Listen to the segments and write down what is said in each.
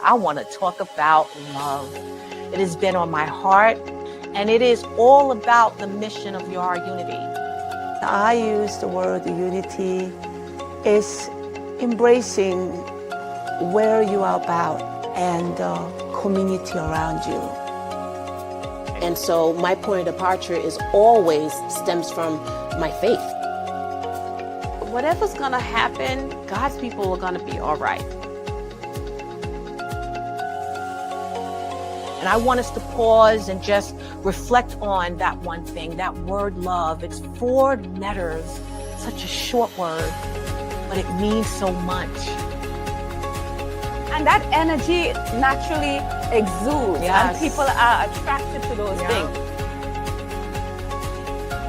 I want to talk about love. It has been on my heart, and it is all about the mission of your unity. I use the word unity is embracing where you are about and the community around you. And so my point of departure is always stems from my faith. Whatever's gonna happen, God's people are gonna be all right. And I want us to pause and just reflect on that one thing, that word love. It's 4 letters, such a short word, but it means so much. And that energy naturally exudes, Yes. and people are attracted to those things.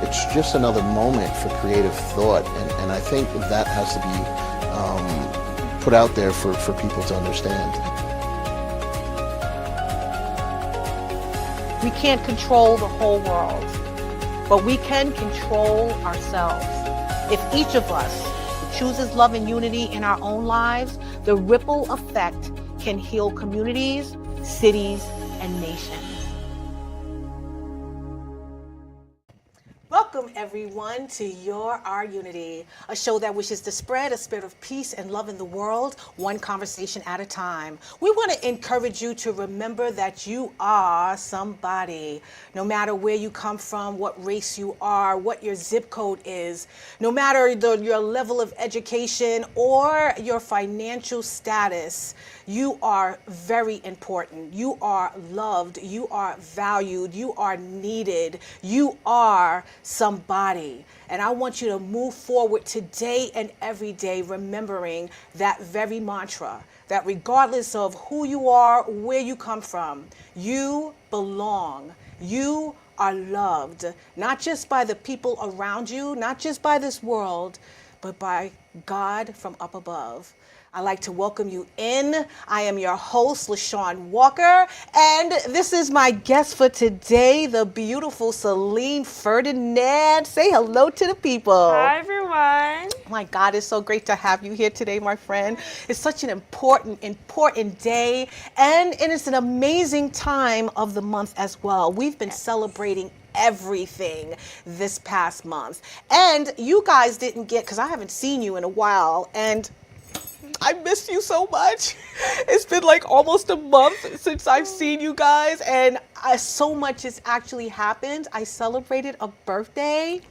It's just another moment for creative thought, and I think that has to be put out there for people to understand. We can't control the whole world, but we can control ourselves. If each of us chooses love and unity in our own lives, the ripple effect can heal communities, cities, and nations. Welcome, everyone, to Our Unity, a show that wishes to spread a spirit of peace and love in the world, one conversation at a time. We want to encourage you to remember that you are somebody, no matter where you come from, what race you are, what your zip code is, no matter your level of education or your financial status. You are very important. You are loved. You are valued. You are needed. You are somebody. And I want you to move forward today and every day, remembering that very mantra, that regardless of who you are, where you come from, you belong. You are loved, not just by the people around you, not just by this world, but by God from up above. I'd like to welcome you in. I am your host, LeShawn Walker, and this is my guest for today, the beautiful Selene Ferdinand. Say hello to the people. Hi, everyone. My God, it's so great to have you here today, my friend. It's such an important day, and it is an amazing time of the month as well. We've been celebrating everything this past month, and you guys didn't get, because I haven't seen you in a while, and I miss you so much. It's been like almost a month since I've seen you guys, and so much has actually happened. I celebrated a birthday.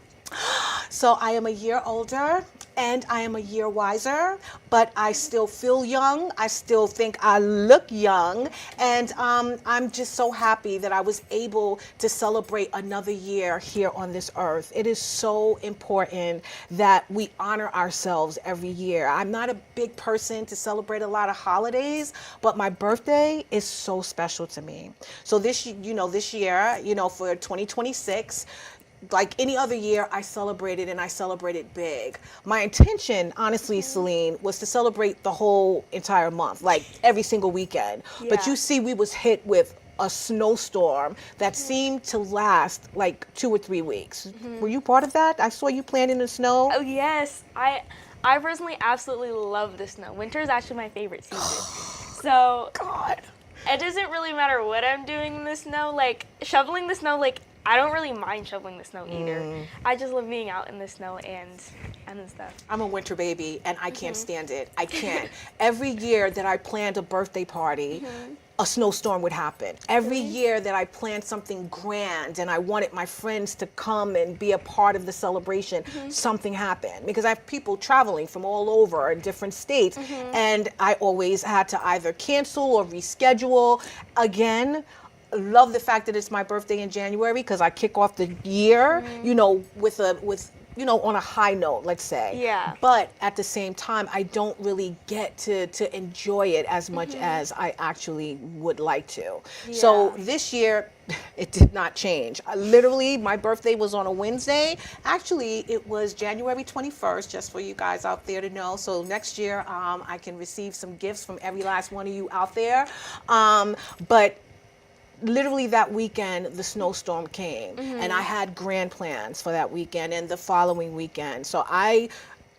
So I am a year older and I am a year wiser, but I still feel young. I still think I look young. And I'm just so happy that I was able to celebrate another year here on this earth. It is so important that we honor ourselves every year. I'm not a big person to celebrate a lot of holidays, but my birthday is so special to me. So this year, for 2026, like any other year, I celebrated, and I celebrated big. My intention, honestly, Selene, was to celebrate the whole entire month, like every single weekend. Yeah. But you see, we was hit with a snowstorm that seemed to last like 2 or 3 weeks. Were you part of that? I saw you playing in the snow. Oh, yes. I personally absolutely love the snow. Winter is actually my favorite season. So God. it doesn't really matter what I'm doing in the snow. Like, shoveling the snow, like, I don't really mind shoveling the snow either. I just love being out in the snow and stuff. I'm a winter baby, and I can't stand it. I can't. Every year that I planned a birthday party, a snowstorm would happen. Every year that I planned something grand and I wanted my friends to come and be a part of the celebration, something happened. Because I have people traveling from all over in different states, and I always had to either cancel or reschedule. Again, love the fact that it's my birthday in January, because I kick off the year, with on a high note, let's say. Yeah. But at the same time, I don't really get to enjoy it as much as I actually would like to. So this year, it did not change. Literally, my birthday was on a Wednesday. Actually, it was January 21st, just for you guys out there to know. So next year, I can receive some gifts from every last one of you out there. But literally that weekend, the snowstorm came, and I had grand plans for that weekend and the following weekend. So I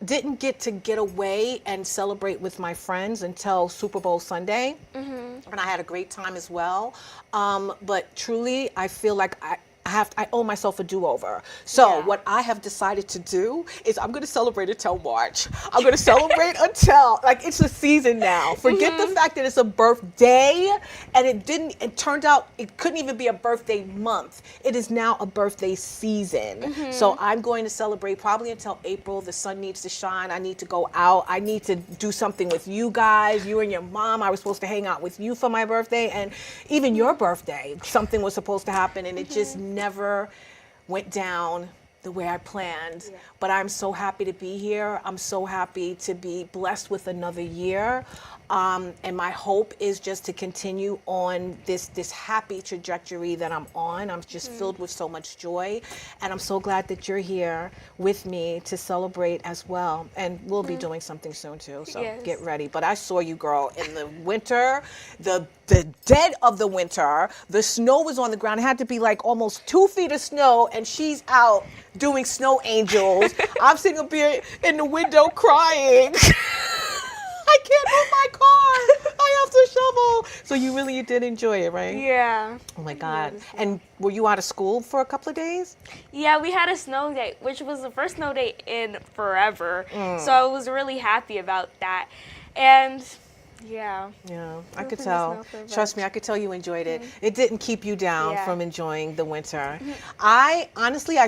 didn't get away and celebrate with my friends until Super Bowl Sunday, and I had a great time as well. But truly, I feel like I owe myself a do-over. So what I have decided to do is I'm going to celebrate until March. I'm going to celebrate until, like, it's a season now. Forget the fact that it's a birthday, and it turned out it couldn't even be a birthday month. It is now a birthday season. So I'm going to celebrate probably until April. The sun needs to shine. I need to go out. I need to do something with you guys. You and your mom. I was supposed to hang out with you for my birthday, and even your birthday. Something was supposed to happen, and it just never went down the way I planned. But I'm so happy to be here. I'm so happy to be blessed with another year. And my hope is just to continue on this happy trajectory that I'm on. I'm just filled with so much joy. And I'm so glad that you're here with me to celebrate as well. And we'll be doing something soon too, so get ready. But I saw you, girl, in the winter, the dead of the winter. The snow was on the ground. It had to be like almost 2 feet of snow, and she's out doing snow angels. I'm sitting up here in the window crying. I can't move my car. I have to shovel. So you did enjoy it, right? Yeah. Oh my God. And were you out of school for a couple of days? Yeah, we had a snow day, which was the first snow day in forever. So I was really happy about that. And yeah. Yeah, I could tell. Trust me, I could tell you enjoyed it. It didn't keep you down from enjoying the winter. I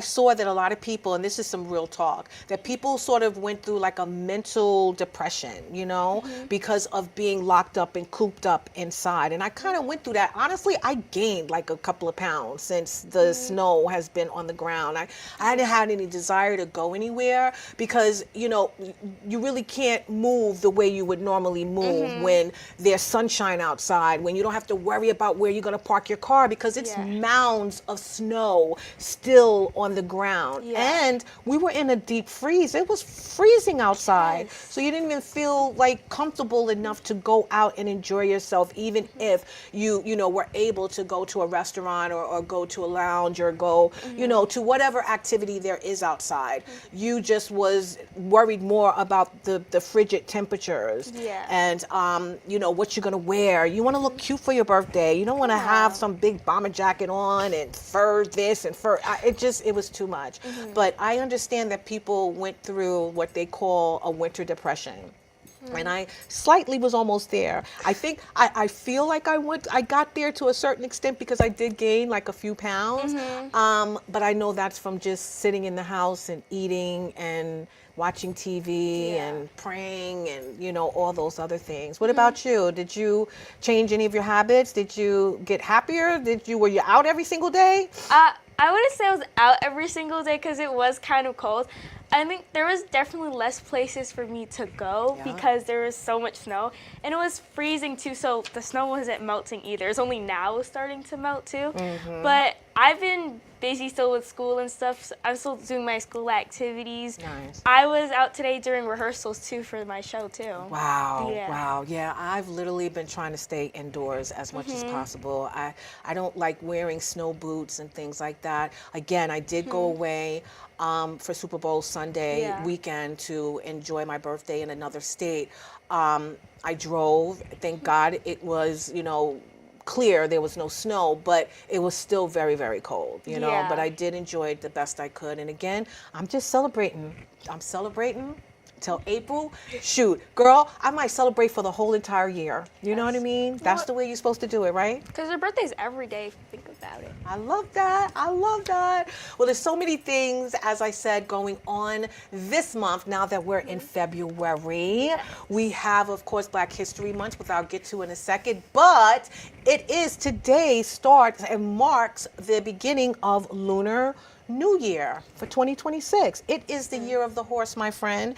saw that a lot of people, and this is some real talk, that people sort of went through like a mental depression, you know, because of being locked up and cooped up inside. And I kind of went through that. Honestly, I gained like a couple of pounds since the snow has been on the ground. I hadn't had any desire to go anywhere because, you know, you really can't move the way you would normally move when there's sunshine outside, when you don't have to worry about where you're going to park your car because it's mounds of snow still on the ground. And we were in a deep freeze. It was freezing outside. So you didn't even feel like comfortable enough to go out and enjoy yourself, even if you know, were able to go to a restaurant or go to a lounge or go, you know, to whatever activity there is outside. You just was worried more about the frigid temperatures and you know, what you're gonna wear. You want to look cute for your birthday. You don't want to have some big bomber jacket on and fur this and fur. It was too much. But I understand that people went through what they call a winter depression. And I slightly was almost there. I think I feel like I got there to a certain extent because I did gain like a few pounds. But I know that's from just sitting in the house and eating and watching TV and praying and, you know, all those other things. What about you? Did you change any of your habits? Did you get happier? Were you out every single day? I wouldn't say I was out every single day because it was kind of cold. I think there was definitely less places for me to go because there was so much snow. And it was freezing too, so the snow wasn't melting either. It's only now it's starting to melt too. But I've been busy still with school and stuff. So I'm still doing my school activities. Nice. I was out today during rehearsals too for my show too. Wow. Wow. Yeah, I've literally been trying to stay indoors as much as possible. I don't like wearing snow boots and things like that. Again, I did go away for Super Bowl Sunday weekend to enjoy my birthday in another state. I drove. Thank God it was, you know, clear. There was no snow, but it was still very, very cold, you know. But I did enjoy it the best I could. And again, I'm just celebrating. I'm celebrating till April. Shoot, girl, I might celebrate for the whole entire year. You know what I mean? That's the way you're supposed to do it, right? Because your birthday's every day if you think about it. I love that. I love that. Well, there's so many things, as I said, going on this month now that we're in February. We have, of course, Black History Month, which I'll get to in a second, but it is today starts and marks the beginning of Lunar New Year for 2026. It is the year of the horse, my friend.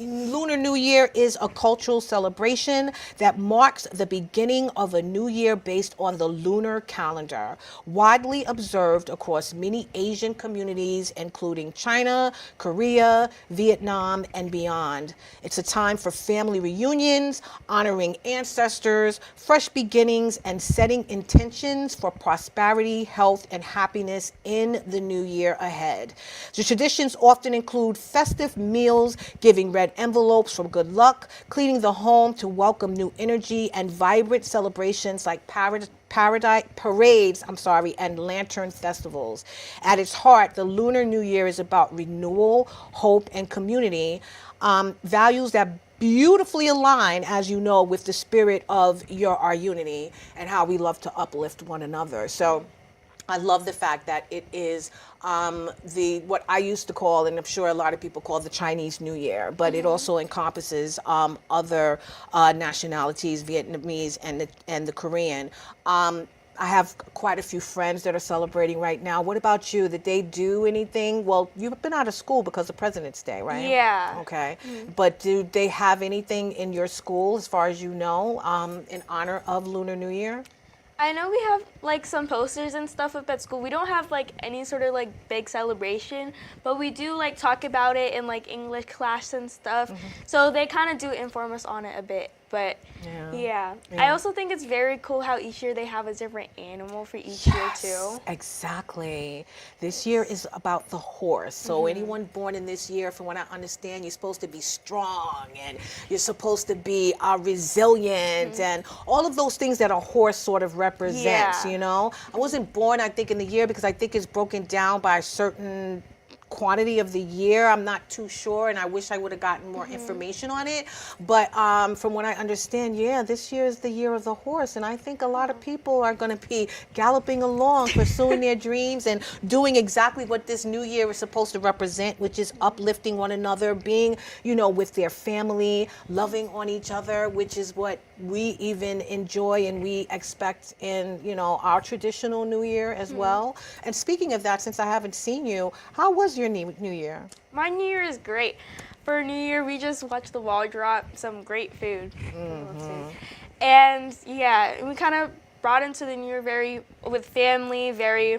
Lunar New Year is a cultural celebration that marks the beginning of a new year based on the lunar calendar, widely observed across many Asian communities, including China, Korea, Vietnam, and beyond. It's a time for family reunions, honoring ancestors, fresh beginnings, and setting intentions for prosperity, health, and happiness in the new year. year ahead. The traditions often include festive meals, giving red envelopes for good luck, cleaning the home to welcome new energy, and vibrant celebrations like parades, and lantern festivals. At its heart, the Lunar New Year is about renewal, hope, and community, values that beautifully align, as you know, with the spirit of our unity and how we love to uplift one another. So I love the fact that it is what I used to call, and I'm sure a lot of people call, the Chinese New Year, but it also encompasses other nationalities, Vietnamese and the Korean. I have quite a few friends that are celebrating right now. What about you? Did they do anything? Well, you've been out of school because of President's Day, right? Yeah. Okay. But do they have anything in your school, as far as you know, in honor of Lunar New Year? I know we have like some posters and stuff up at school. We don't have like any sort of like big celebration, but we do like talk about it in like English class and stuff. So they kind of do inform us on it a bit. But yeah. I also think it's very cool how each year they have a different animal for each year too. Exactly. This year is about the horse. So anyone born in this year, from what I understand, you're supposed to be strong and you're supposed to be resilient and all of those things that a horse sort of represents, you know. I wasn't born, I think, in the year, because I think it's broken down by a certain quantity of the year. I'm not too sure, and I wish I would have gotten more information on it. But from what I understand, this year is the year of the horse, and I think a lot of people are going to be galloping along, pursuing their dreams, and doing exactly what this new year is supposed to represent, which is uplifting one another, being, with their family, loving on each other, which is what we even enjoy and we expect in, our traditional New Year as well. And speaking of that, since I haven't seen you, how was your New Year? My New Year is great. For New Year, we just watched the wall drop, some great food. And we kind of brought into the New Year with family, very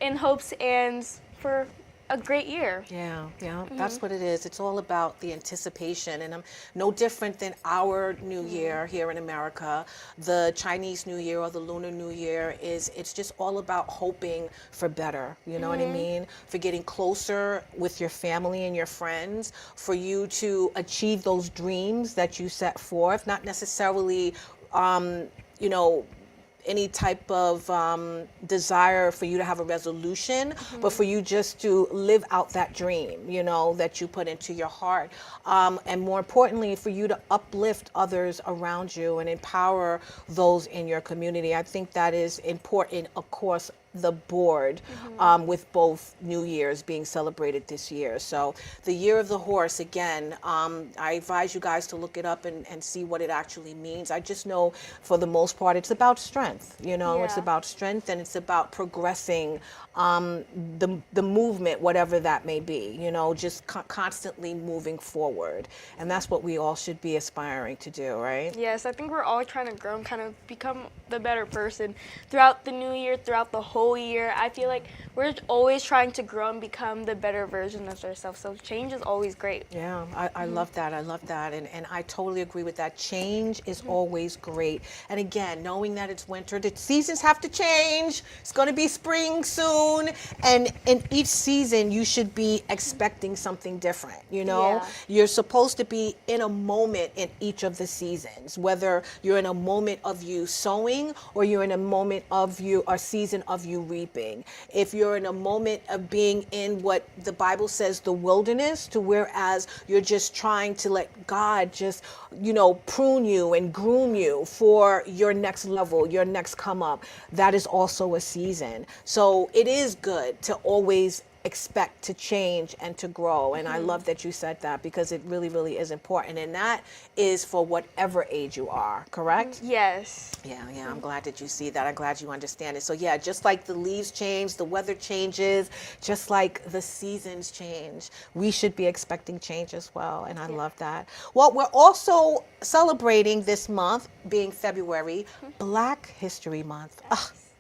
in hopes and for a great year. Yeah, that's what it is. It's all about the anticipation, and I'm no different than our New Year here in America. The Chinese New Year or the Lunar New Year it's just all about hoping for better, you know what I mean? For getting closer with your family and your friends, for you to achieve those dreams that you set forth, not necessarily, any type of desire for you to have a resolution, but for you just to live out that dream, that you put into your heart. And more importantly, for you to uplift others around you and empower those in your community. I think that is important, of course, the board with both New Year's being celebrated this year. So the Year of the Horse, again, I advise you guys to look it up and see what it actually means. I just know for the most part it's about strength, it's about strength, and it's about progressing the movement, whatever that may be, just constantly moving forward. And that's what we all should be aspiring to do, right? Yes, I think we're all trying to grow and kind of become the better person throughout the new year, throughout the whole year. I feel like we're always trying to grow and become the better version of ourselves. So change is always great. Yeah, I love that. I love that. And I totally agree with that. Change is always great. And again, knowing that it's winter, the seasons have to change. It's going to be spring soon. And in each season, you should be expecting something different, Yeah. You're supposed to be in a moment in each of the seasons, whether you're in a moment of you sowing or you're in a moment of a season of you reaping. If you're in a moment of being in what the Bible says, the wilderness, to whereas you're just trying to let God just, prune you and groom you for your next level, your next come up, that is also a season. So it is good to always expect to change and to grow. And I love that you said that, because it really, really is important. And that is for whatever age you are, correct? Yes. Yeah, I'm glad that you see that. I'm glad you understand it. So yeah, just like the leaves change, the weather changes, just like the seasons change, we should be expecting change as well. And I love that. Well, we're also celebrating this month, being February, Black History Month.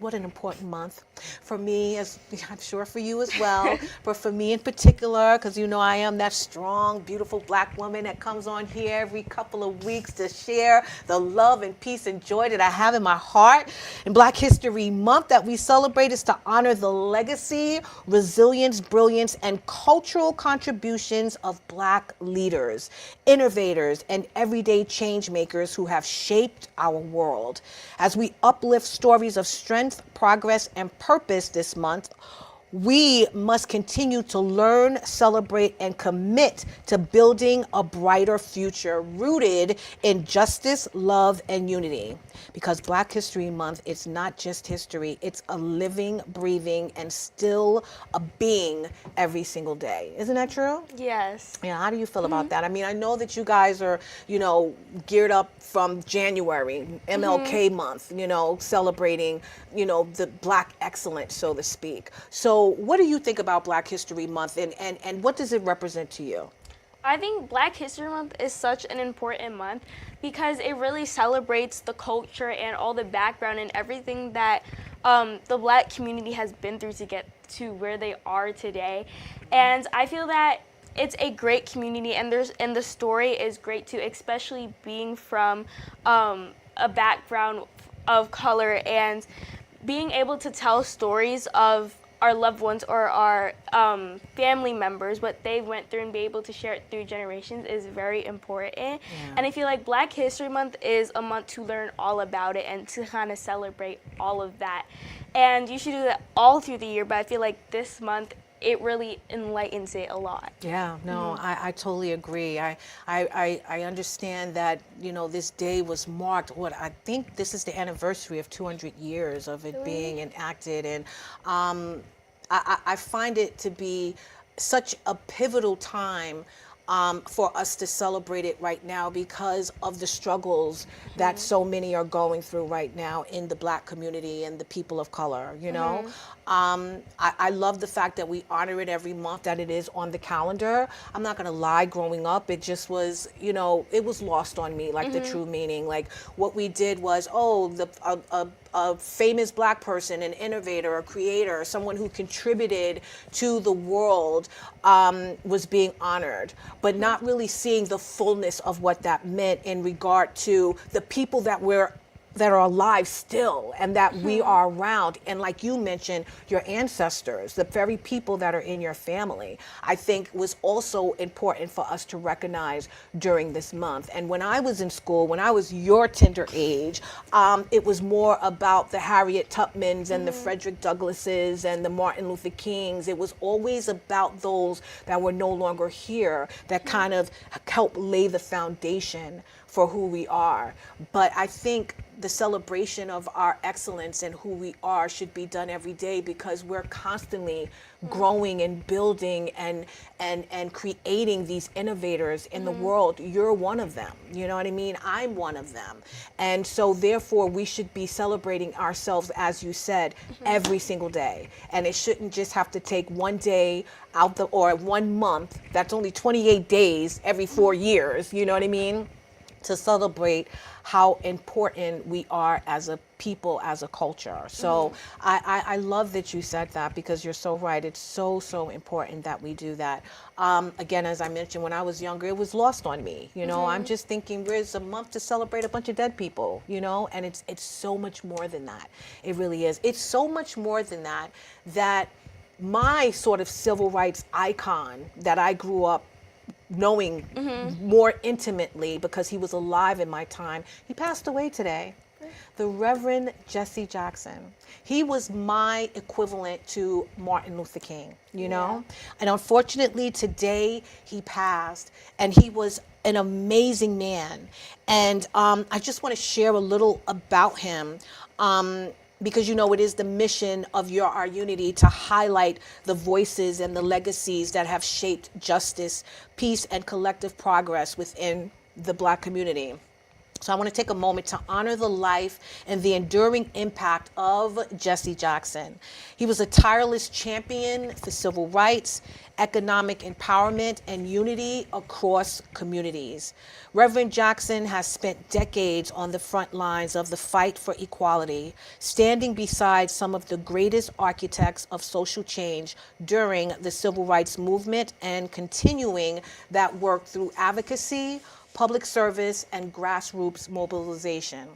what an important month for me, as I'm sure for you as well, but for me in particular, because you know I am that strong, beautiful black woman that comes on here every couple of weeks to share the love and peace and joy that I have in my heart. And Black History Month that we celebrate is to honor the legacy, resilience, brilliance, and cultural contributions of Black leaders, innovators, and everyday change makers who have shaped our world. As we uplift stories of strength, progress, and purpose this month, we must continue to learn, celebrate, and commit to building a brighter future rooted in justice, love, and unity. Because Black History Month, it's not just history, it's a living, breathing, and still a being every single day. Isn't that true? Yes. Yeah, how do you feel about that? I mean, I know that you guys are, geared up from January, MLK month, celebrating, the Black excellence, so to speak. So what do you think about Black History Month and what does it represent to you? I think Black History Month is such an important month because it really celebrates the culture and all the background and everything that the Black community has been through to get to where they are today. And I feel that it's a great community, and the story is great too, especially being from a background of color and being able to tell stories of our loved ones or our family members, what they went through, and be able to share it through generations is very important. Yeah. And I feel like Black History Month is a month to learn all about it and to kind of celebrate all of that. And you should do that all through the year, but I feel like this month, it really enlightens it a lot. Yeah, no, I totally agree. I understand that, this day was marked, I think this is the anniversary of 200 years of it being enacted. And I find it to be such a pivotal time for us to celebrate it right now because of the struggles that so many are going through right now in the Black community and the people of color, I love the fact that we honor it every month, that it is on the calendar. I'm not gonna lie, growing up, it just was, it was lost on me, like the true meaning. Like what we did was, a famous Black person, an innovator, a creator, someone who contributed to the world was being honored, but not really seeing the fullness of what that meant in regard to the people that are alive still and that we are around. And like you mentioned, your ancestors, the very people that are in your family, I think was also important for us to recognize during this month. And when I was in school, when I was your tender age, it was more about the Harriet Tubmans and the Frederick Douglasses and the Martin Luther Kings. It was always about those that were no longer here that kind of helped lay the foundation for who we are. But I think the celebration of our excellence and who we are should be done every day because we're constantly growing and building and creating these innovators in the world. You're one of them, you know what I mean? I'm one of them. And so therefore we should be celebrating ourselves, as you said, every single day. And it shouldn't just have to take one day out or 1 month, that's only 28 days every 4 years, you know what I mean? To celebrate how important we are as a people, as a culture. So I love that you said that because you're so right. It's so important that we do that. Again, as I mentioned, when I was younger, it was lost on me. I'm just thinking, where's a month to celebrate a bunch of dead people, and it's so much more than that. It really is. It's so much more than that, that my sort of civil rights icon that I grew up knowing more intimately because he was alive in my time. He passed away today. The Reverend Jesse Jackson. He was my equivalent to Martin Luther King, you know? And unfortunately today he passed, and he was an amazing man. And I just want to share a little about him. Because it is the mission of Our Unity to highlight the voices and the legacies that have shaped justice, peace, and collective progress within the Black community. So I want to take a moment to honor the life and the enduring impact of Jesse Jackson. He was a tireless champion for civil rights, economic empowerment, and unity across communities. Reverend Jackson has spent decades on the front lines of the fight for equality, standing beside some of the greatest architects of social change during the civil rights movement and continuing that work through advocacy, public service, and grassroots mobilization.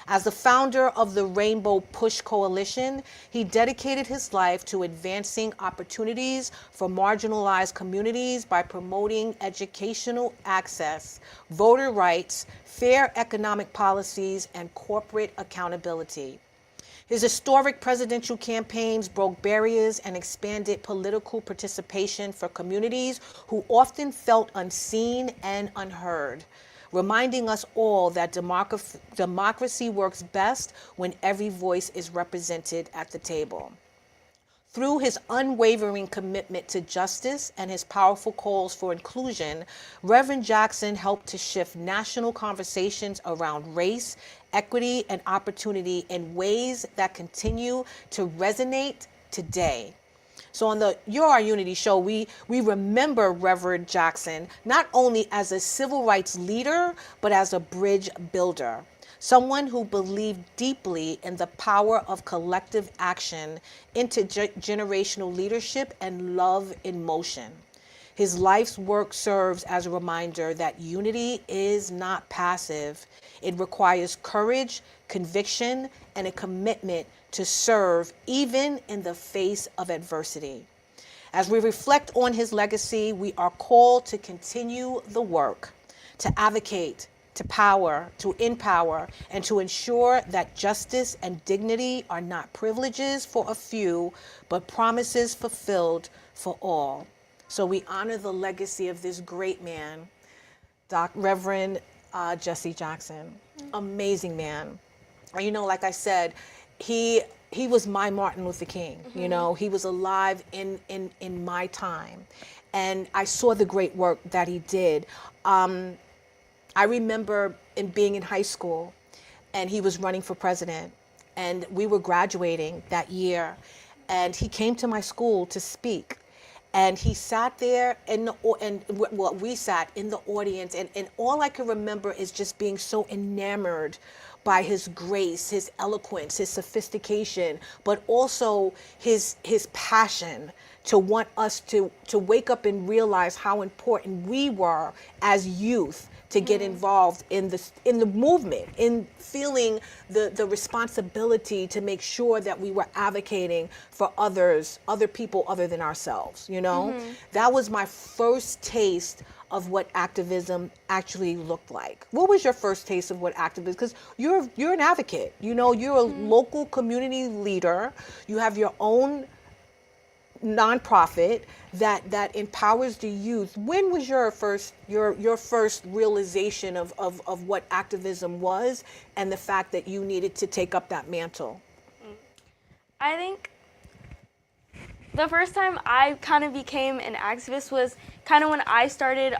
As the founder of the Rainbow Push Coalition, he dedicated his life to advancing opportunities for marginalized communities by promoting educational access, voter rights, fair economic policies, and corporate accountability. His historic presidential campaigns broke barriers and expanded political participation for communities who often felt unseen and unheard, reminding us all that democracy works best when every voice is represented at the table. Through his unwavering commitment to justice and his powerful calls for inclusion, Reverend Jackson helped to shift national conversations around race, equity, and opportunity in ways that continue to resonate today. So on the You're Our Unity show, we remember Reverend Jackson not only as a civil rights leader, but as a bridge builder. Someone who believed deeply in the power of collective action, intergenerational leadership, and love in motion. His life's work serves as a reminder that unity is not passive. It requires courage, conviction, and a commitment to serve even in the face of adversity. As we reflect on his legacy, we are called to continue the work, to advocate, to empower, and to ensure that justice and dignity are not privileges for a few, but promises fulfilled for all. So we honor the legacy of this great man, Reverend Jesse Jackson. Amazing man. You know, like I said, he was my Martin Luther King. You know, he was alive in my time, and I saw the great work that he did. I remember being in high school, and he was running for president, and we were graduating that year, and he came to my school to speak. And he sat there, we sat in the audience, and all I can remember is just being so enamored by his grace, his eloquence, his sophistication, but also his passion to want us to wake up and realize how important we were as youth to get involved in the movement, in feeling the responsibility to make sure that we were advocating for other people other than ourselves, you know? That was my first taste of what activism actually looked like. What was your first taste of what activism? Because you're an advocate, you know, you're a local community leader, you have your own nonprofit that empowers the youth. When was your first realization of what activism was and the fact that you needed to take up that mantle? I think the first time I kind of became an activist was kind of when I started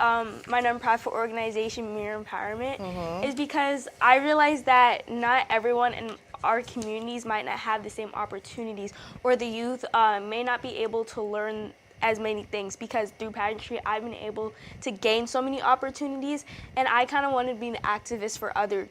my nonprofit organization, Mirror Empowerment, is because I realized that not everyone in our communities might not have the same opportunities, or the youth may not be able to learn as many things, because through pageantry I've been able to gain so many opportunities, and I kind of wanted to be an activist for other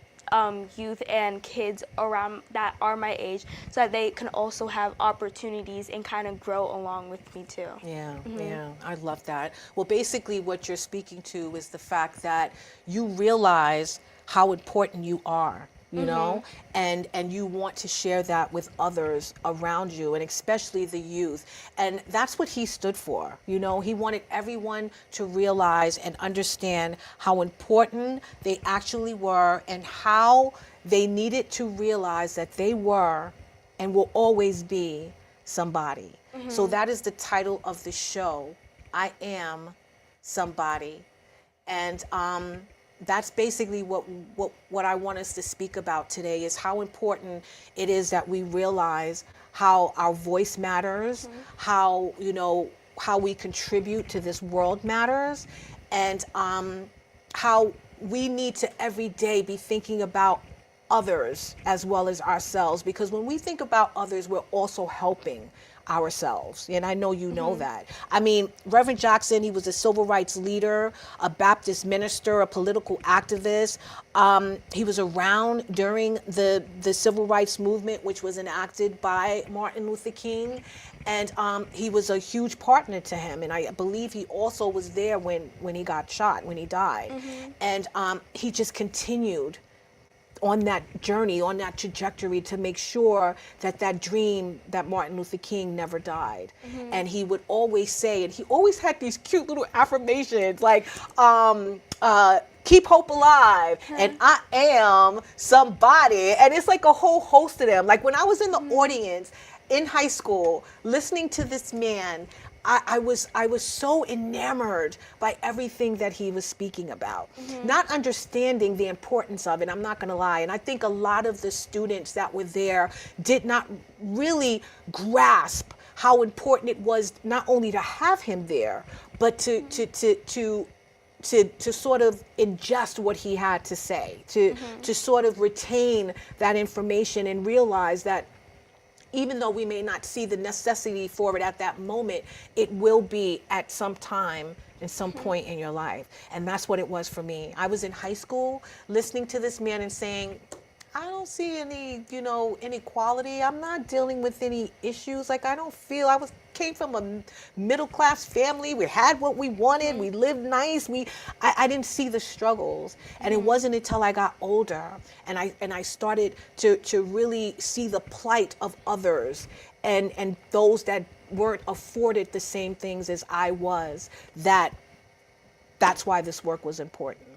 youth and kids around that are my age, so that they can also have opportunities and kind of grow along with me too. Yeah, yeah, I love that. Well, basically what you're speaking to is the fact that you realize how important you are, you know, and you want to share that with others around you, and especially the youth. And that's what he stood for. You know, he wanted everyone to realize and understand how important they actually were, and how they needed to realize that they were and will always be somebody. So that is the title of the show, I Am Somebody. And that's basically what I want us to speak about today, is how important it is that we realize how our voice matters, how, you know, how we contribute to this world matters, and how we need to every day be thinking about others as well as ourselves, because when we think about others, we're also helping ourselves. And I know you know that. I mean, Reverend Jackson, he was a civil rights leader, a Baptist minister, a political activist. He was around during the civil rights movement, which was enacted by Martin Luther King. And he was a huge partner to him. And I believe he also was there when he got shot, when he died. And he just continued on that journey, on that trajectory to make sure that that dream that Martin Luther King never died. And he would always say, and he always had these cute little affirmations like, keep hope alive, and I am somebody. And it's like a whole host of them. Like when I was in the audience in high school, listening to this man, I was so enamored by everything that he was speaking about, not understanding the importance of it. I'm not going to lie. And I think a lot of the students that were there did not really grasp how important it was not only to have him there, but to sort of ingest what he had to say, to sort of retain that information and realize that even though we may not see the necessity for it at that moment, it will be at some time and some point in your life. And that's what it was for me. I was in high school listening to this man and saying, I don't see any, inequality. I'm not dealing with any issues. Like I don't feel, came from a middle class family. We had what we wanted. We lived nice. I didn't see the struggles. And it wasn't until I got older and I started to really see the plight of others and those that weren't afforded the same things as I was, that's why this work was important.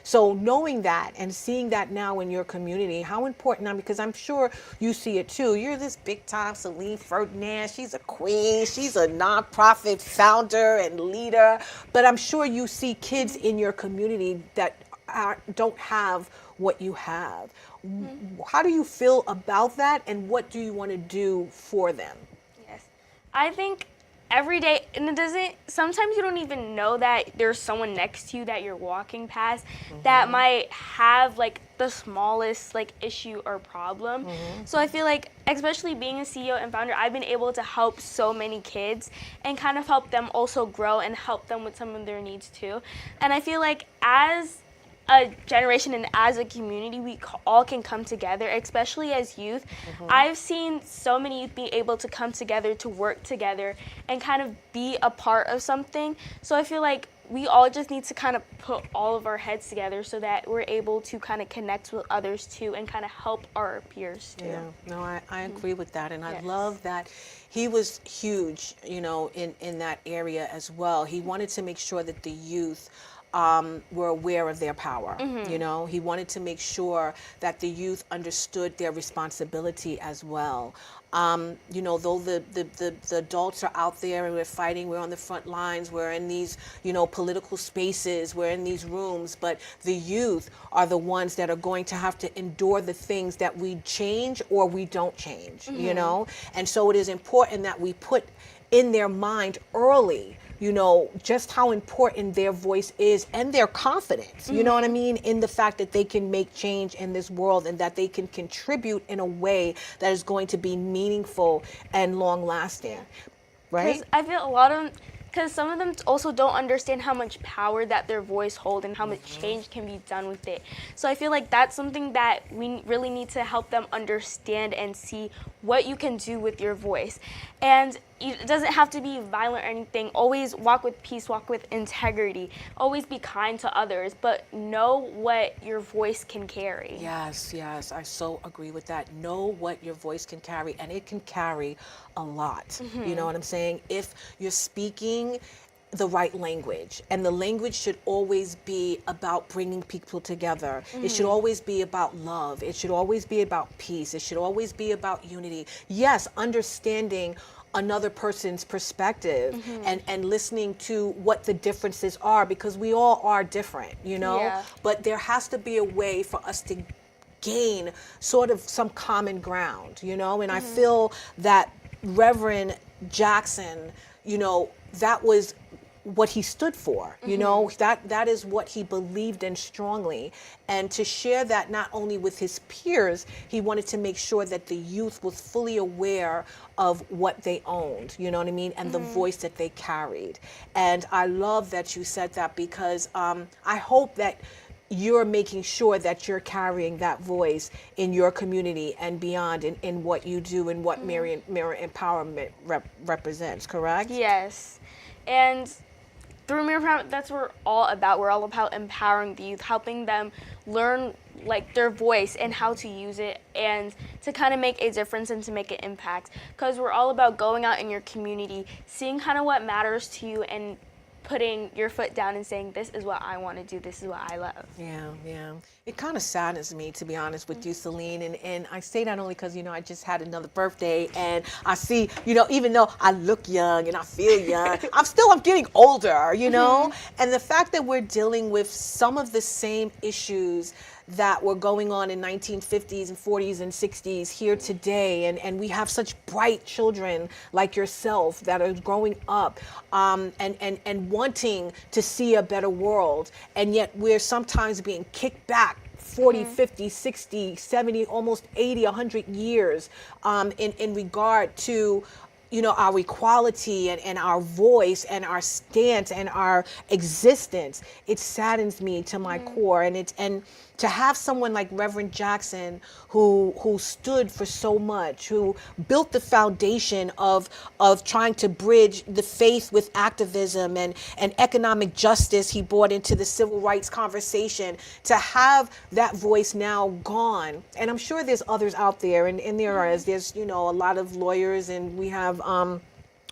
So knowing that and seeing that now in your community, how important, because I'm sure you see it too. You're this big time Selene Ferdinand. She's a queen. She's a nonprofit founder and leader. But I'm sure you see kids in your community that don't have what you have. How do you feel about that, and what do you want to do for them? Yes. I think every day, and sometimes you don't even know that there's someone next to you that you're walking past that might have like the smallest like issue or problem. So I feel like, especially being a CEO and founder, I've been able to help so many kids and kind of help them also grow and help them with some of their needs too. And I feel like as a generation and as a community, we all can come together, especially as youth. I've seen so many youth be able to come together, to work together, and kind of be a part of something. So I feel like we all just need to kind of put all of our heads together so that we're able to kind of connect with others too and kind of help our peers too. Yeah, no, I agree with that. And I love that he was huge, in that area as well. He wanted to make sure that the youth were aware of their power. He wanted to make sure that the youth understood their responsibility as well. Though the adults are out there and we're fighting, we're on the front lines, we're in these, political spaces, we're in these rooms, but the youth are the ones that are going to have to endure the things that we change or we don't change, And so it is important that we put in their mind early, just how important their voice is and their confidence, you know what I mean, in the fact that they can make change in this world and that they can contribute in a way that is going to be meaningful and long lasting, right? Because I feel a lot of them, because some of them also don't understand how much power that their voice holds and how much change can be done with it. So I feel like that's something that we really need to help them understand and see what you can do with your voice. And it doesn't have to be violent or anything. Always walk with peace, walk with integrity. Always be kind to others, but know what your voice can carry. Yes, I so agree with that. Know what your voice can carry, and it can carry a lot. You know what I'm saying? If you're speaking the right language, and the language should always be about bringing people together. It should always be about love. It should always be about peace. It should always be about unity. Yes, understanding another person's perspective and listening to what the differences are, because we all are different, but there has to be a way for us to gain sort of some common ground, and I feel that Reverend Jackson, that was what he stood for. You know, that is what he believed in strongly. And to share that not only with his peers, he wanted to make sure that the youth was fully aware of what they owned, you know what I mean, and the voice that they carried. And I love that you said that, because I hope that you're making sure that you're carrying that voice in your community and beyond, in what you do and what Mirror Empowerment represents, correct? Yes. And through Mirror Empowerment, that's what we're all about. We're all about empowering the youth, helping them learn like their voice and how to use it, and to kind of make a difference and to make an impact. Because we're all about going out in your community, seeing kind of what matters to you, and putting your foot down and saying, this is what I want to do, this is what I love. Yeah. It kind of saddens me, to be honest with you, Selene. And I say that only because, you know, I just had another birthday, and I see, you know, even though I look young and I feel young, I'm getting older, you know? And the fact that we're dealing with some of the same issues that were going on in 1950s and 40s and 60s here today, and we have such bright children like yourself that are growing up and wanting to see a better world, and yet we're sometimes being kicked back 40, 50, 60, 70, almost 80, 100 years in regard to, you know, our equality and our voice and our stance and our existence. It saddens me to my core, and to have someone like Reverend Jackson who stood for so much, who built the foundation of trying to bridge the faith with activism and economic justice he brought into the civil rights conversation, to have that voice now gone. And I'm sure there's others out there, and there's, you know, a lot of lawyers, and we have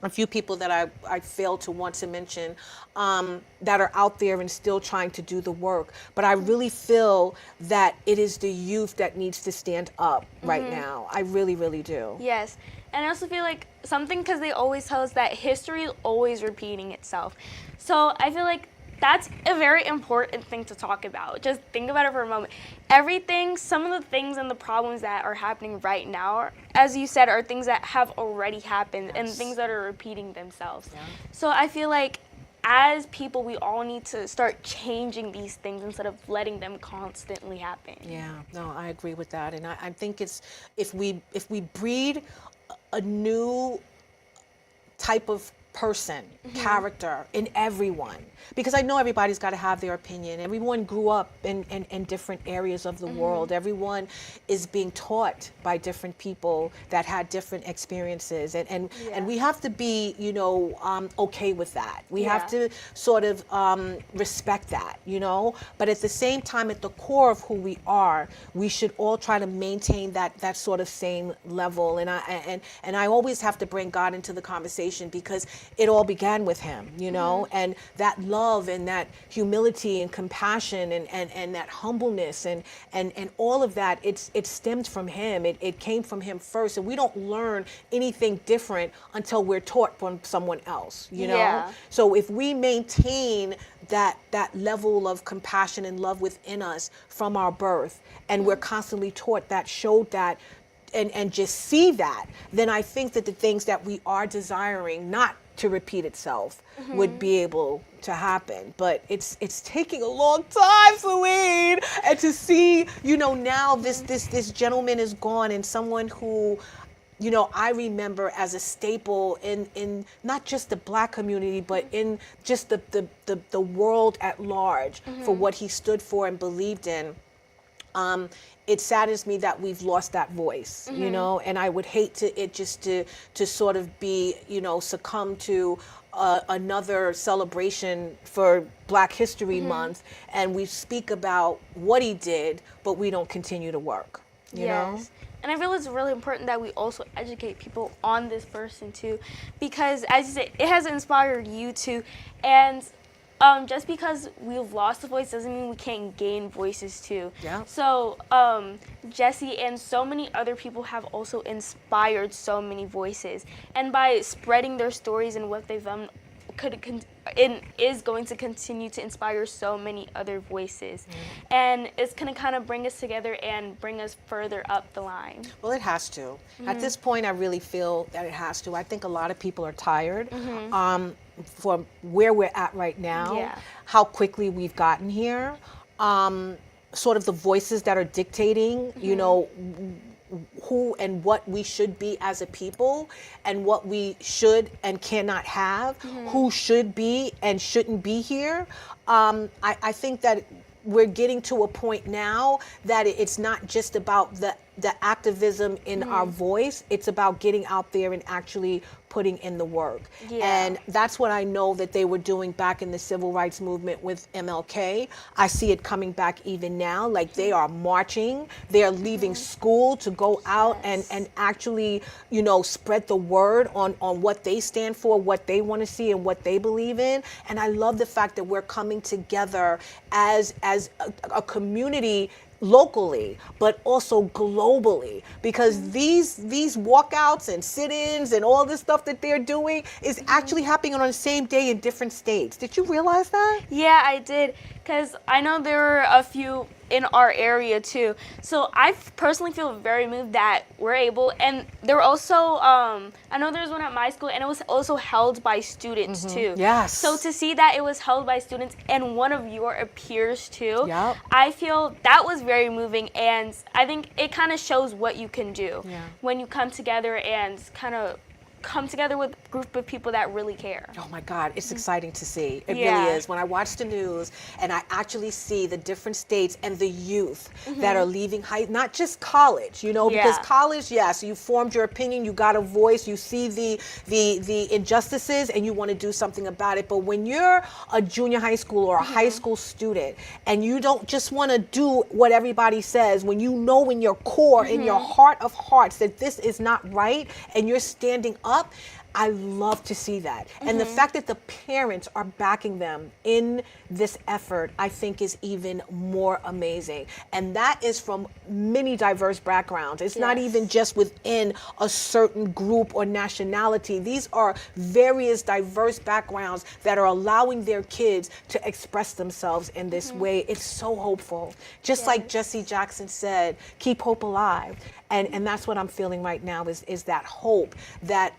a few people that I failed to want to mention that are out there and still trying to do the work. But I really feel that it is the youth that needs to stand up right now. I really, really do. Yes. And I also feel like something, because they always tell us that history is always repeating itself. So I feel like that's a very important thing to talk about. Just think about it for a moment. Some of the things and the problems that are happening right now, as you said, are things that have already happened, and things that are repeating themselves. Yeah. So I feel like as people, we all need to start changing these things instead of letting them constantly happen. Yeah, no, I agree with that. And I think it's, if we breed a new type of person, character in everyone, because I know everybody's got to have their opinion. Everyone grew up in different areas of the world. Everyone is being taught by different people that had different experiences, and we have to be, you know, okay with that. We have to sort of respect that, you know. But at the same time, at the core of who we are, we should all try to maintain that sort of same level. And I always have to bring God into the conversation, because it all began with him, you know, and that love and that humility and compassion and that humbleness and all of that, it stemmed from him. It came from him first, and we don't learn anything different until we're taught from someone else, you know. Yeah. So if we maintain that level of compassion and love within us from our birth, and we're constantly taught that, showed that, and just see that, then I think that the things that we are desiring not to repeat itself would be able to happen. But it's taking a long time, Selene. And to see, you know, now this gentleman is gone, and someone who, you know, I remember as a staple in not just the Black community, but in just the world at large, for what he stood for and believed in. It saddens me that we've lost that voice, you know, and I would hate to sort of be, you know, succumb to another celebration for Black History Month, and we speak about what he did, but we don't continue to work, you know? And I feel it's really important that we also educate people on this person too, because as you say, it has inspired you too, and just because we've lost a voice doesn't mean we can't gain voices too. Yeah. So Jesse and so many other people have also inspired so many voices, and by spreading their stories and what they've done, is going to continue to inspire so many other voices, and it's going to kind of bring us together and bring us further up the line. Well, it has to. At this point, I really feel that it has to. I think a lot of people are tired. where we're at right now, Yeah. how quickly we've gotten here, sort of the voices that are dictating, you know, who and what we should be as a people, and what we should and cannot have, who should be and shouldn't be here. I think that we're getting to a point now that it's not just about the activism in our voice, it's about getting out there and actually putting in the work. Yeah. And that's what I know that they were doing back in the civil rights movement with MLK. I see it coming back even now. Like, they are marching, they're leaving school to go out and actually, you know, spread the word on what they stand for, what they want to see, and what they believe in. And I love the fact that we're coming together as a community locally, but also globally, because these walkouts and sit-ins and all this stuff that they're doing is actually happening on the same day in different states. Did you realize that? Yeah, I did, because I know there were a few in our area too. So I personally feel very moved that we're able, and there were also, I know there was one at my school, and it was also held by students too. Yes. So to see that it was held by students and one of your peers too, Yep. I feel that was very moving, and I think it kind of shows what you can do when you come together and kind of come together with a group of people that really care. Oh my God, it's exciting to see. It Yeah. really is. When I watch the news and I actually see the different states and the youth that are leaving not just college, you know, because Yeah. college, yes, you formed your opinion, you got a voice, you see the injustices and you want to do something about it. But when you're a junior high school or a high school student and you don't just want to do what everybody says, when you know in your core, in your heart of hearts, that this is not right and you're standing up, I love to see that. And the fact that the parents are backing them in this effort, I think is even more amazing. And that is from many diverse backgrounds. It's not even just within a certain group or nationality. These are various diverse backgrounds that are allowing their kids to express themselves in this way. It's so hopeful. Just like Jesse Jackson said, keep hope alive. And that's what I'm feeling right now is that hope that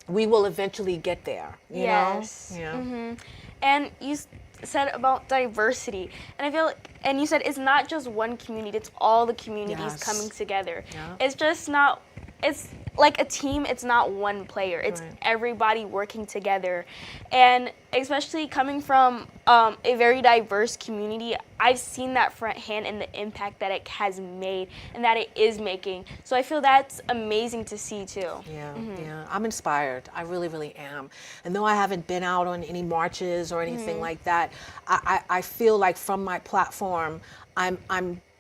we will eventually get there, you know? Yeah. And you said about diversity, and I feel, and you said it's not just one community, it's all the communities coming together. It's just not, it's like a team, it's not one player, it's everybody working together. And especially coming from a very diverse community, I've seen that firsthand in the impact that it has made and that it is making. So I feel that's amazing to see too. Yeah, I'm inspired. I really, really am. And though I haven't been out on any marches or anything like that, I feel like from my platform,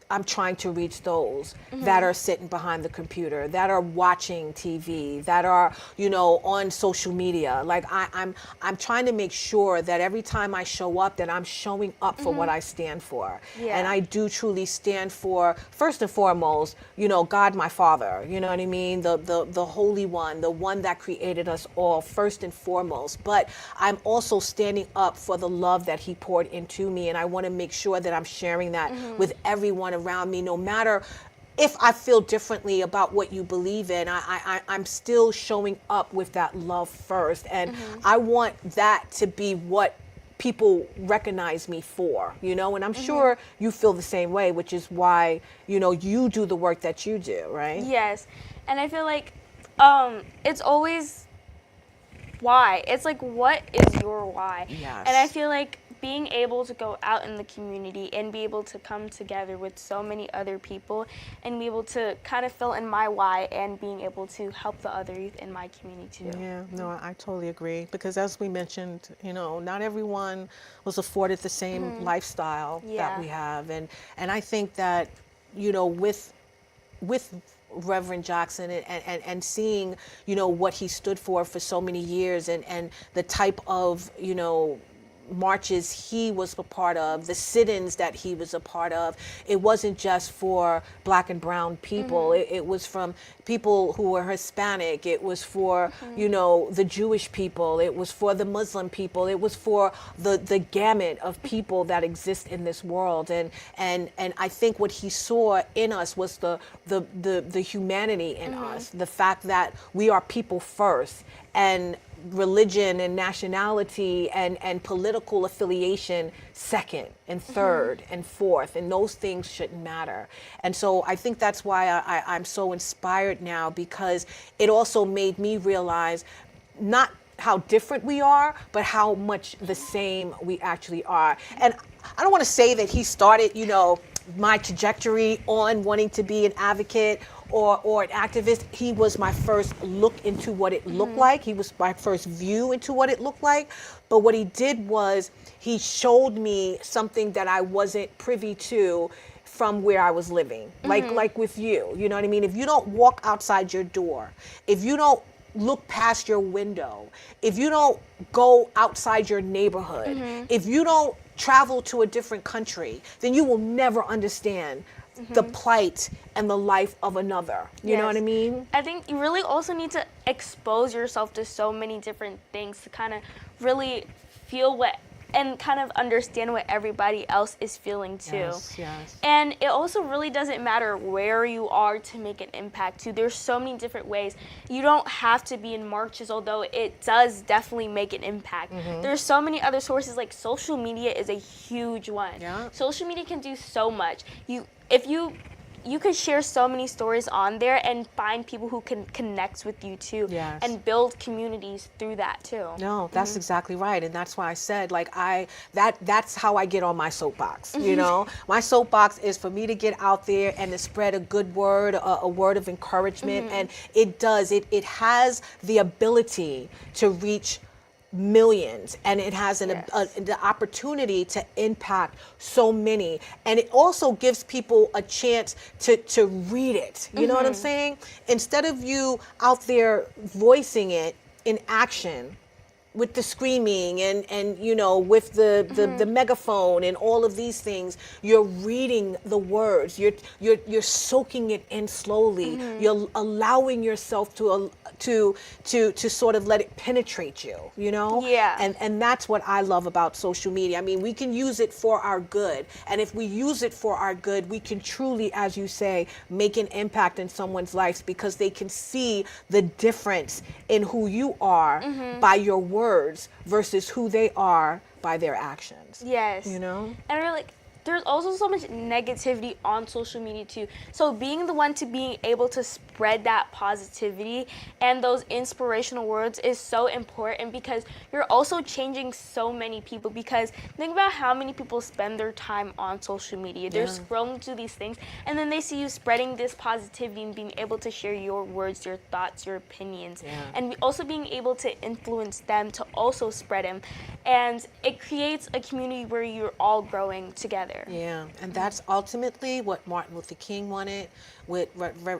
I'm trying to reach those that are sitting behind the computer, that are watching TV, that are, you know, on social media. Like I'm trying to make sure that every time I show up, that I'm showing up for what I stand for. Yeah. And I do truly stand for, first and foremost, you know, God, my Father. You know what I mean? The Holy One, the one that created us all, first and foremost. But I'm also standing up for the love that He poured into me, and I want to make sure that I'm sharing that with everyone around me, no matter if I feel differently about what you believe in. I'm still showing up with that love first, and I want that to be what people recognize me for, you know, and I'm sure you feel the same way, which is why, you know, you do the work that you do, right? Yes, and I feel like it's always why. It's like, what is your why? Yes. And I feel like being able to go out in the community and be able to come together with so many other people and be able to kind of fill in my why and being able to help the other youth in my community too. Yeah, no, I totally agree, because as we mentioned, you know, not everyone was afforded the same lifestyle that we have, and I think that, you know, with Reverend Jackson and seeing, you know, what he stood for so many years, and the type of, you know, marches he was a part of, the sit-ins that he was a part of, it wasn't just for Black and brown people. It was from people who were Hispanic. It was for, you know, the Jewish people. It was for the Muslim people. It was for the gamut of people that exist in this world. And I think what he saw in us was the humanity in us, the fact that we are people first. And religion and nationality and political affiliation second and third and fourth, and those things shouldn't matter. And so I think that's why I'm so inspired now, because it also made me realize not how different we are, but how much the same we actually are. And I don't want to say that he started, my trajectory on wanting to be an advocate or an activist. He was my first look into what it looked like. He was my first view into what it looked like. But what he did was he showed me something that I wasn't privy to from where I was living. Like with you, you know what I mean? If you don't walk outside your door, if you don't look past your window, if you don't go outside your neighborhood, if you don't travel to a different country, then you will never understand the plight and the life of another. You know what I mean? I think you really also need to expose yourself to so many different things to kind of really feel what and kind of understand what everybody else is feeling too. Yes. And it also really doesn't matter where you are to make an impact too. There's so many different ways. You don't have to be in marches, although it does definitely make an impact. There's so many other sources, like social media is a huge one. Yeah. Social media can do so much. You could share so many stories on there and find people who can connect with you too, and build communities through that too. No, that's exactly right, and that's why I said that's how I get on my soapbox. My soapbox is for me to get out there and to spread a good word, a word of encouragement, and it does. It has the ability to reach millions, and it has the opportunity to impact so many, and it also gives people a chance to read it. You know what I'm saying? Instead of you out there voicing it in action with the screaming and with the megaphone and all of these things, you're reading the words, you're soaking it in slowly, you're allowing yourself to sort of let it penetrate you, and that's what I love about social media. I mean, we can use it for our good, and if we use it for our good, we can truly, as you say, make an impact in someone's lives, because they can see the difference in who you are by your words versus who they are by their actions. Yes. And we're there's also so much negativity on social media too. So being the one to being able to spread that positivity and those inspirational words is so important, because you're also changing so many people. Because think about how many people spend their time on social media. They're scrolling through these things, and then they see you spreading this positivity and being able to share your words, your thoughts, your opinions, and also being able to influence them to also spread them. And it creates a community where you're all growing together. Yeah, and that's ultimately what Martin Luther King wanted, what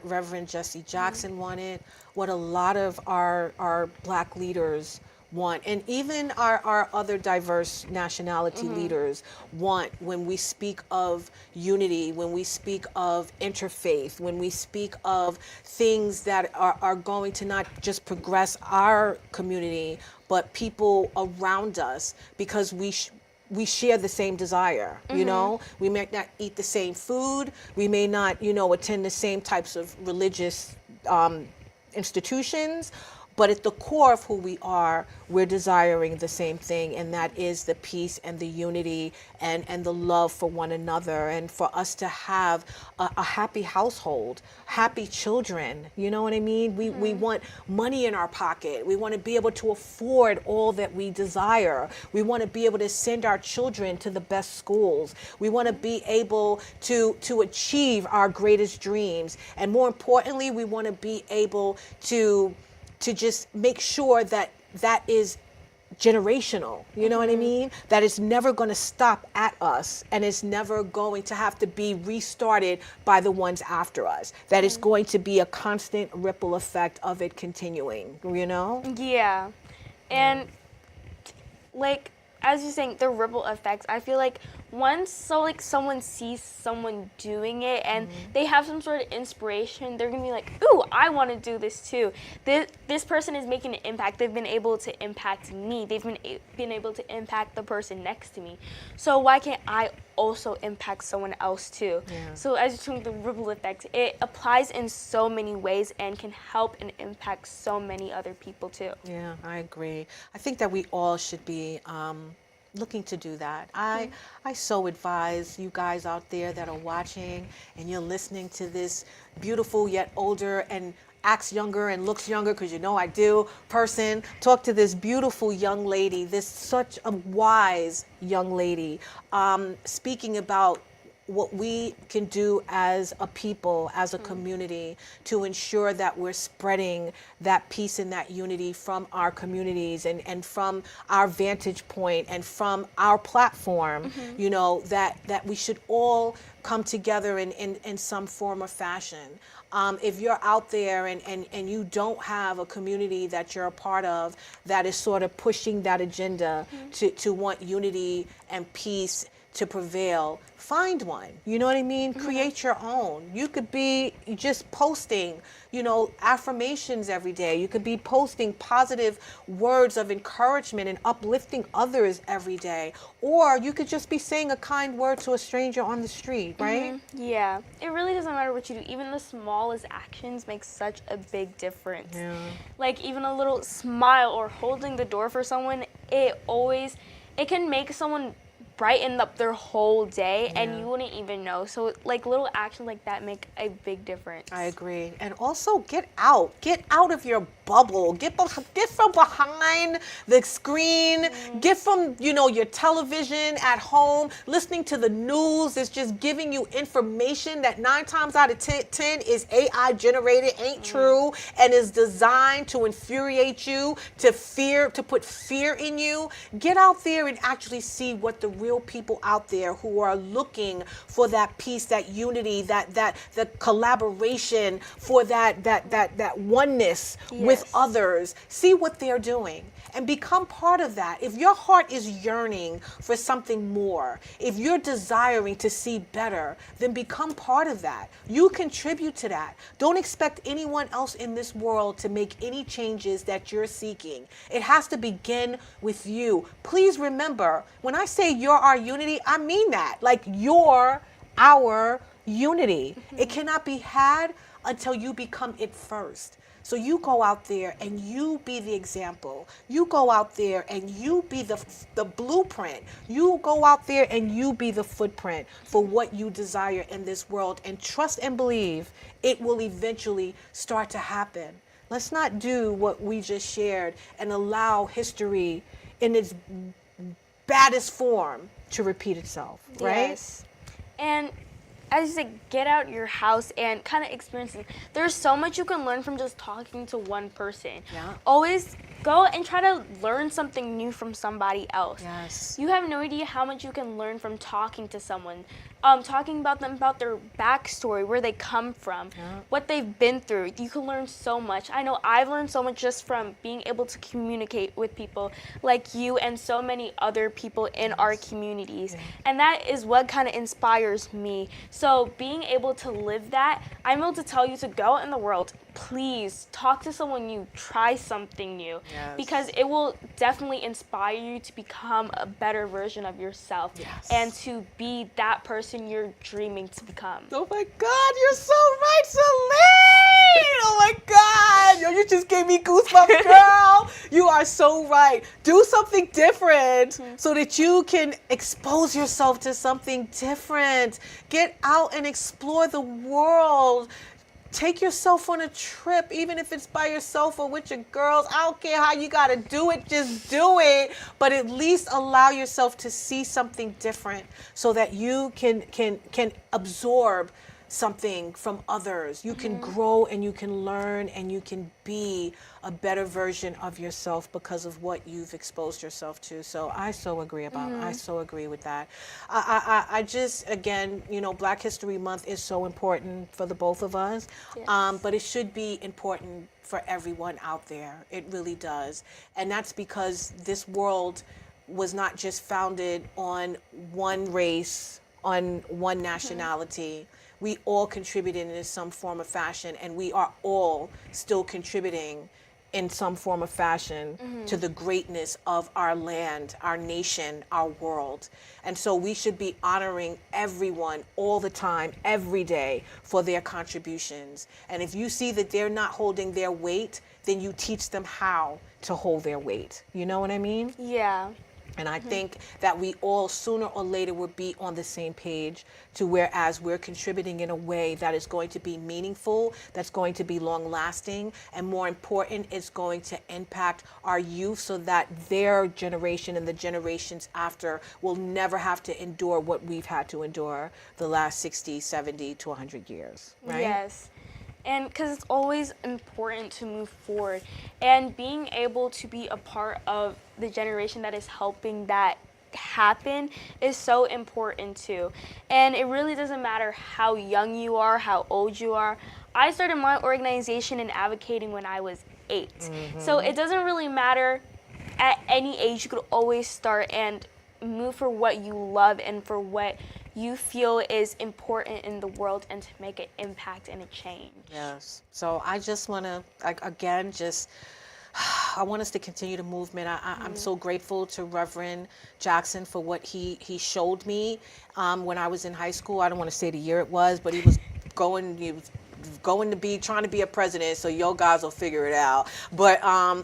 Reverend Jesse Jackson wanted, what a lot of our Black leaders want, and even our other diverse nationality leaders want, when we speak of unity, when we speak of interfaith, when we speak of things that are going to not just progress our community, but people around us, because we share the same desire, we may not eat the same food, we may not, attend the same types of religious institutions, but at the core of who we are, we're desiring the same thing, and that is the peace and the unity and the love for one another, and for us to have a happy household, happy children. You know what I mean? We want money in our pocket. We want to be able to afford all that we desire. We want to be able to send our children to the best schools. We want to be able to achieve our greatest dreams. And more importantly, we want to be able to just make sure that is generational, you know what I mean? That is never going to stop at us, and it's never going to have to be restarted by the ones after us. That is going to be a constant ripple effect of it continuing, Yeah. And as you're saying, the ripple effects, I feel like once someone sees someone doing it and they have some sort of inspiration, they're gonna be like, ooh, I want to do this too. This person is making an impact. They've been able to impact me. They've been able to impact the person next to me. So why can't I also impact someone else too? Yeah. So as you talk the ripple effect, it applies in so many ways and can help and impact so many other people too. Yeah, I agree. I think that we all should be looking to do that. I so advise you guys out there that are watching and you're listening to this beautiful yet older and acts younger and looks younger, because you know I do, person, talk to this beautiful young lady, this such a wise young lady, speaking about what we can do as a people, as a community, to ensure that we're spreading that peace and that unity from our communities and from our vantage point and from our platform, you know, that we should all come together in some form or fashion. If you're out there and you don't have a community that you're a part of that is sort of pushing that agenda to want unity and peace to prevail, find one. You know what I mean? Create your own. You could be just posting, you know, affirmations every day. You could be posting positive words of encouragement and uplifting others every day. Or you could just be saying a kind word to a stranger on the street, right? Yeah, it really doesn't matter what you do. Even the smallest actions make such a big difference. Yeah. Like even a little smile or holding the door for someone, it can make someone brighten up their whole day and you wouldn't even know. So like little actions like that make a big difference. I agree. And also get out of your bubble, get from behind the screen, get from, you know, your television at home. Listening to the news is just giving you information that 9 times out of 10 is AI generated, ain't true, and is designed to infuriate you, to put fear in you. Get out there and actually see what the real people out there who are looking for that peace, that unity, that collaboration, for that oneness with others. See what they're doing and become part of that. If your heart is yearning for something more, if you're desiring to see better, then become part of that. You contribute to that. Don't expect anyone else in this world to make any changes that you're seeking. It has to begin with you. Please remember, when I say you're our unity, I mean that. Like, you're our unity. It cannot be had until you become it first. So you go out there and you be the example. You go out there and you be the blueprint. You go out there and you be the footprint for what you desire in this world. And trust and believe it will eventually start to happen. Let's not do what we just shared and allow history in its baddest form to repeat itself, right? Yes. And as you said, get out your house and kind of experience it. There's so much you can learn from just talking to one person. Yeah. Always go and try to learn something new from somebody else. Yes. You have no idea how much you can learn from talking to someone. Talking about them, about their backstory, where they come from, what they've been through. You can learn so much. I know I've learned so much just from being able to communicate with people like you and so many other people in our communities. And that is what kind of inspires me. So being able to live that, I'm able to tell you to go out in the world. Please talk to someone new, try something new, because it will definitely inspire you to become a better version of yourself and to be that person you're dreaming to become. Oh my God, you're so right, Selene! Oh my God, yo, you just gave me goosebumps, girl. You are so right. Do something different so that you can expose yourself to something different. Get out and explore the world. Take yourself on a trip, even if it's by yourself or with your girls. I don't care how you got to do it, just do it. But at least allow yourself to see something different so that you can absorb something from others. You can grow and you can learn and you can be a better version of yourself because of what you've exposed yourself to. So I so agree I so agree with that. I just, again, you know, Black History Month is so important for the both of us, but it should be important for everyone out there. It really does. And that's because this world was not just founded on one race, on one nationality. We all contributed in some form of fashion, and we are all still contributing in some form of fashion to the greatness of our land, our nation, our world. And so we should be honoring everyone all the time, every day, for their contributions. And if you see that they're not holding their weight, then you teach them how to hold their weight. You know what I mean? Yeah. And I think that we all sooner or later will be on the same page, to whereas we're contributing in a way that is going to be meaningful, that's going to be long lasting, and more important, it's going to impact our youth so that their generation and the generations after will never have to endure what we've had to endure the last 60, 70 to 100 years, right? Yes. And because it's always important to move forward, and being able to be a part of the generation that is helping that happen is so important too. And it really doesn't matter how young you are, how old you are. I started my organization and advocating when I was 8. So it doesn't really matter at any age. You could always start and move for what you love and for what you feel is important in the world, and to make an impact and a change. Yes. So I just want to, again, I want us to continue the movement. I'm so grateful to Reverend Jackson for what he showed me when I was in high school. I don't want to say the year it was, but he was trying to be a president, so yo guys will figure it out. But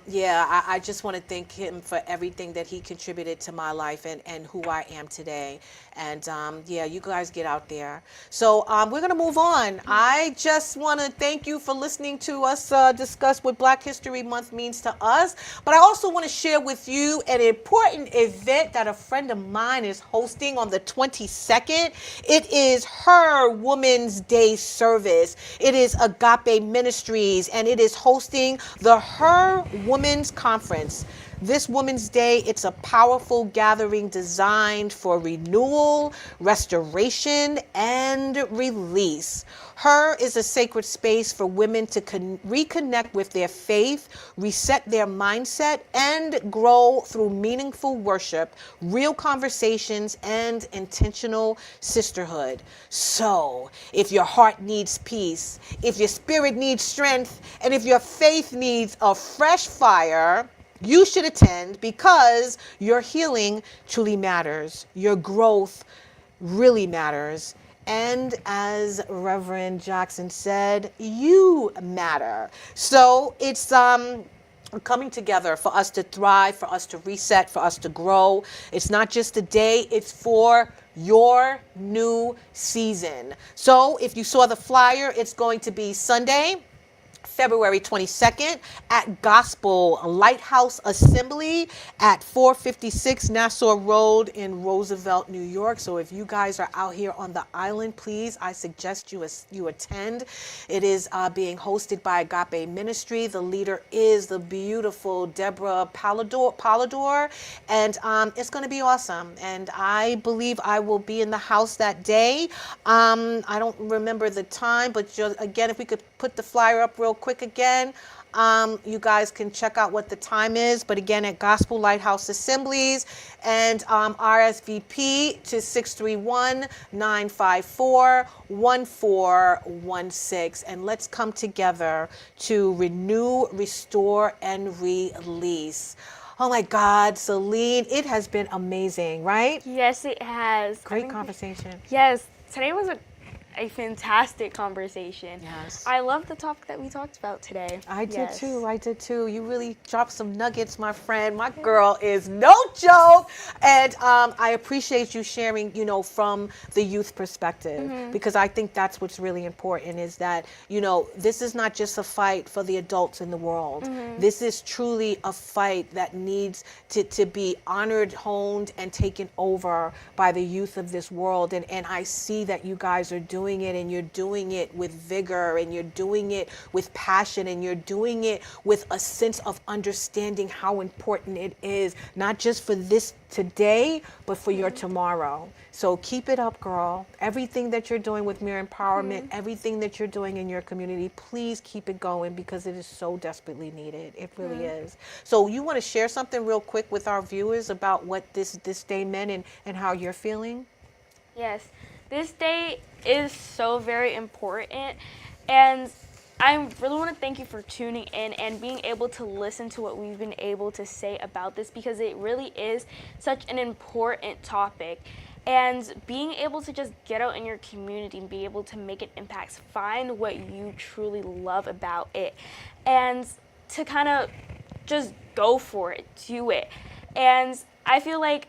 yeah, I just want to thank him for everything that he contributed to my life and who I am today. And yeah, you guys get out there. So we're going to move on. I just want to thank you for listening to us discuss what Black History Month means to us. But I also want to share with you an important event that a friend of mine is hosting on the 22nd. It is her Women's Day service. It is Agape Ministries, and it is hosting the Her Women's Conference. This Women's Day, it's a powerful gathering designed for renewal, restoration, and release. Her is a sacred space for women to reconnect with their faith, reset their mindset, and grow through meaningful worship, real conversations, and intentional sisterhood. So, if your heart needs peace, if your spirit needs strength, and if your faith needs a fresh fire, you should attend, because your healing truly matters. Your growth really matters. And as Reverend Jackson said, you matter. So it's coming together for us to thrive, for us to reset, for us to grow. It's not just a day, it's for your new season. So if you saw the flyer, it's going to be Sunday, February 22nd at Gospel Lighthouse Assembly at 456 Nassau Road in Roosevelt, New York. So if you guys are out here on the island, please, I suggest you attend. It is being hosted by Agape Ministry. The leader is the beautiful Deborah Pallador, and it's going to be awesome. And I believe I will be in the house that day. I don't remember the time, but just, again, if we could put the flyer up real quick again. You guys can check out what the time is, but again, at Gospel Lighthouse Assemblies, and RSVP to 631-954-1416. And let's come together to renew, restore, and release. Oh my God, Selene, it has been amazing, right? Yes, it has. Great conversation. Yes, today was a fantastic conversation. Yes. I love the topic that we talked about today. I did too. You really dropped some nuggets, my friend. My girl is no joke. And I appreciate you sharing, from the youth perspective, because I think that's what's really important, is that, this is not just a fight for the adults in the world. This is truly a fight that needs to be honored, honed, and taken over by the youth of this world. And I see that you guys are doing doing it, and you're doing it with vigor, and you're doing it with passion, and you're doing it with a sense of understanding how important it is, not just for this today, but for your tomorrow. So keep it up, girl. Everything that you're doing with Mirror Empowerment, everything that you're doing in your community, please keep it going, because it is so desperately needed. It really is. So you want to share something real quick with our viewers about what this day meant and how you're feeling? Yes, this day is so very important, and I really want to thank you for tuning in and being able to listen to what we've been able to say about this, because it really is such an important topic. And being able to just get out in your community and be able to make an impact, find what you truly love about it, and to kind of just go for it, do it. And I feel like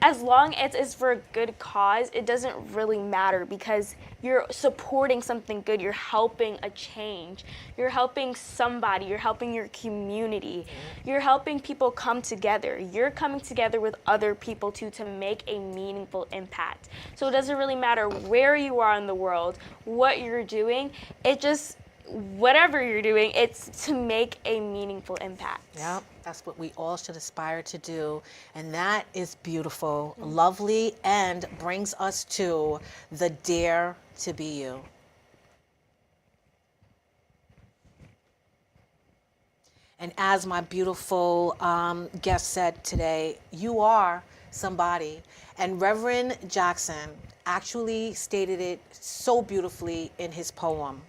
as long as it's for a good cause, it doesn't really matter, because you're supporting something good, you're helping a change, you're helping somebody, you're helping your community, you're helping people come together, you're coming together with other people too to make a meaningful impact. So it doesn't really matter where you are in the world, what you're doing, it just, whatever you're doing, it's to make a meaningful impact. Yep, that's what we all should aspire to do. And that is beautiful, lovely, and brings us to the Dare to Be You. And as my beautiful guest said today, you are somebody. And Reverend Jackson actually stated it so beautifully in his poem.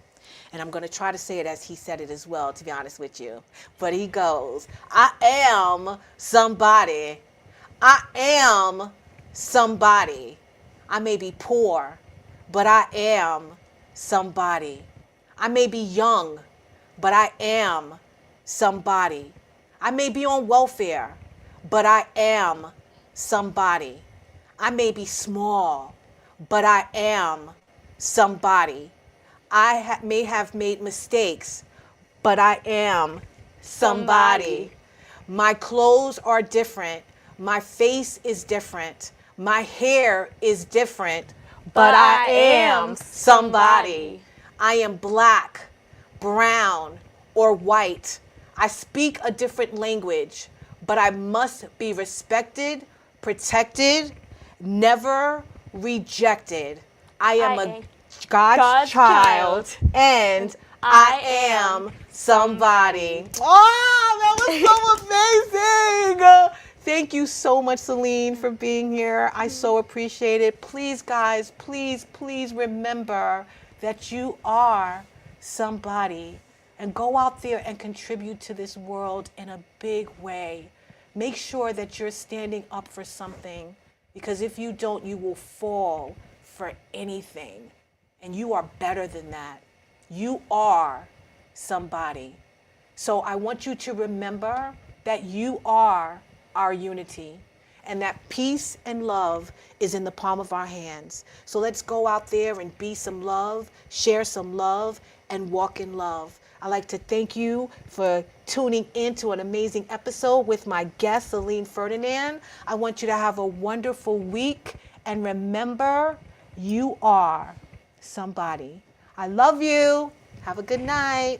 And I'm going to try to say it as he said it as well, to be honest with you. But he goes, I am somebody. I am somebody. I may be poor, but I am somebody. I may be young, but I am somebody. I may be on welfare, but I am somebody. I may be small, but I am somebody. I may have made mistakes, but I am somebody. My clothes are different. My face is different. My hair is different, but I am somebody. I am black, brown, or white. I speak a different language, but I must be respected, protected, never rejected. I am a God's child, and I am somebody. Oh, that was so amazing. Thank you so much, Selene, for being here. I so appreciate it. Please, guys, please remember that you are somebody, and go out there and contribute to this world in a big way. Make sure that you're standing up for something, because if you don't, you will fall for anything. And you are better than that. You are somebody. So I want you to remember that you are our unity, and that peace and love is in the palm of our hands. So let's go out there and be some love, share some love, and walk in love. I'd like to thank you for tuning in to an amazing episode with my guest, Selene Ferdinand. I want you to have a wonderful week, and remember, you are somebody. I love you. Have a good night.